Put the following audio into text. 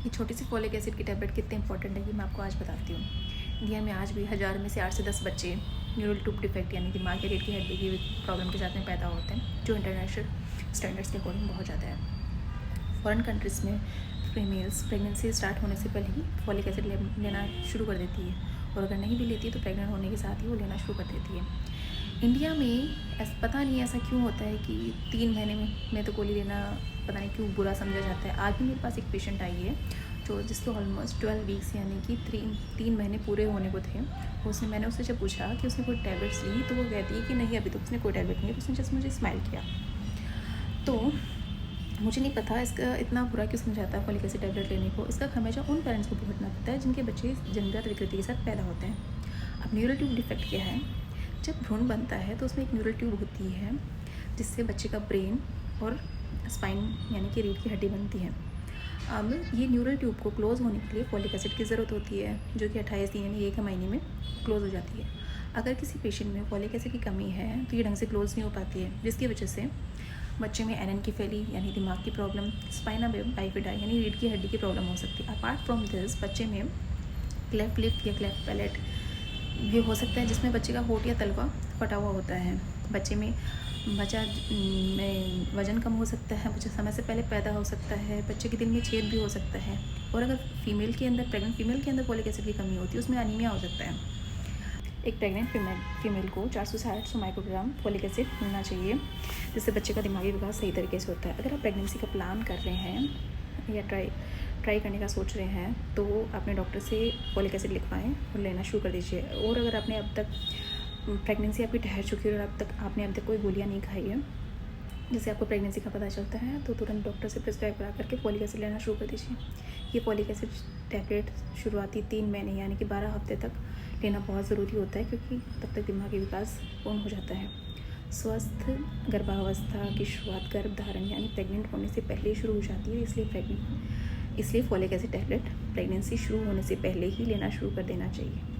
ये छोटी C folic acid की टैबलेट कितने इंपॉर्टेंट है कि मैं आपको आज बताती हूँ। इंडिया में आज भी 1000 में से 8 से 10 बच्चे न्यूरल ट्यूब डिफेक्ट यानी दिमाग या रीढ़ की हड्डी की प्रॉब्लम के साथ में पैदा होते हैं, जो इंटरनेशनल स्टैंडर्ड्स के अकॉर्डिंग बहुत ज़्यादा है। फॉरेन कंट्रीज़ में फीमेल्स प्रेगनेंसी स्टार्ट होने से पहले ही फॉलिक एसिड लेना शुरू कर देती है, और अगर नहीं भी लेती तो प्रेग्नेंट होने के साथ ही वो लेना शुरू कर देती है। इंडिया में पता नहीं ऐसा क्यों होता है कि 3 महीने में तो गोली लेना पता नहीं क्यों बुरा समझा जाता है। आज भी मेरे पास एक पेशेंट आई है जो जिसको ऑलमोस्ट 12 वीक्स यानी कि 3 महीने पूरे होने को थे। मैंने उससे जब पूछा कि उसने कोई टैबलेट्स ली तो वो कहती है कि नहीं, अभी तो उसने कोई टैबलेट नहीं है। उसने जस्ट मुझे स्माइल किया। तो मुझे नहीं पता इसका इतना बुरा क्यों समझाता है फॉलिक एसिड टैबलेट लेने को। इसका हमेशा उन पेरेंट्स को भुगतना पड़ता है जिनके बच्चे जन्मजात विकृति के साथ पैदा होते हैं। अब न्यूरल ट्यूब डिफेक्ट क्या है? जब भ्रूण बनता है तो उसमें एक न्यूरल ट्यूब होती है जिससे बच्चे का ब्रेन और स्पाइन यानी कि रीढ़ की हड्डी बनती है। अब ये न्यूरल ट्यूब को क्लोज़ होने के लिए फॉलिक एसिड की ज़रूरत होती है, जो कि 28 दिन यानी 1 महीने में क्लोज़ हो जाती है। अगर किसी पेशेंट में फॉलिक एसिड की कमी है तो ये ढंग से क्लोज़ नहीं हो पाती है, जिसकी वजह से बच्चे में एनेनकेफेली यानी दिमाग की प्रॉब्लम, स्पाइना बाइफिडा यानी रीढ़ की हड्डी की प्रॉब्लम हो सकती है। अपार्ट फ्रॉम दिस बच्चे में क्लेफ्ट लिप या क्लेफ्ट पैलेट भी हो सकता है, जिसमें बच्चे का होंठ या तलवा फटा हुआ होता है। बच्चा में वज़न कम हो सकता है, बच्चा समय से पहले पैदा हो सकता है, बच्चे के दिल में छेद भी हो सकता है। और अगर प्रेग्नेंट फीमेल के अंदर फॉलिक एसिड की कमी होती है, उसमें अनीमिया हो सकता है। एक प्रेग्नेंट फीमेल को 400 से 800 माइक्रोग्राम फॉलिक एसिड मिलना चाहिए, जिससे बच्चे का दिमागी विकास सही तरीके से होता है। अगर आप प्रेगनेंसी का प्लान कर रहे हैं या ट्राई करने का सोच रहे हैं तो अपने डॉक्टर से फॉलिक एसिड लिखवाएं और लेना शुरू कर दीजिए। और अगर आपने अब तक प्रेगनेंसी आपकी ठहर चुकी है और आपने अब तक कोई गोलियां नहीं खाई है, जैसे आपको प्रेगनेंसी का पता चलता है, तो तुरंत डॉक्टर से प्रिस्क्राइब करा करके फॉलिक एसिड लेना शुरू कर दीजिए। ये फॉलिक एसिड टैबलेट शुरुआती 3 महीने यानी कि 12 हफ्ते तक लेना बहुत ज़रूरी होता है, क्योंकि तब तक दिमागी विकास पूर्ण हो जाता है। स्वस्थ गर्भावस्था की शुरुआत गर्भधारण यानी प्रेग्नेंट होने से पहले ही शुरू हो जाती है, इसलिए फॉलिक एसिड टैबलेट प्रेगनेंसी शुरू होने से पहले ही लेना शुरू कर देना चाहिए।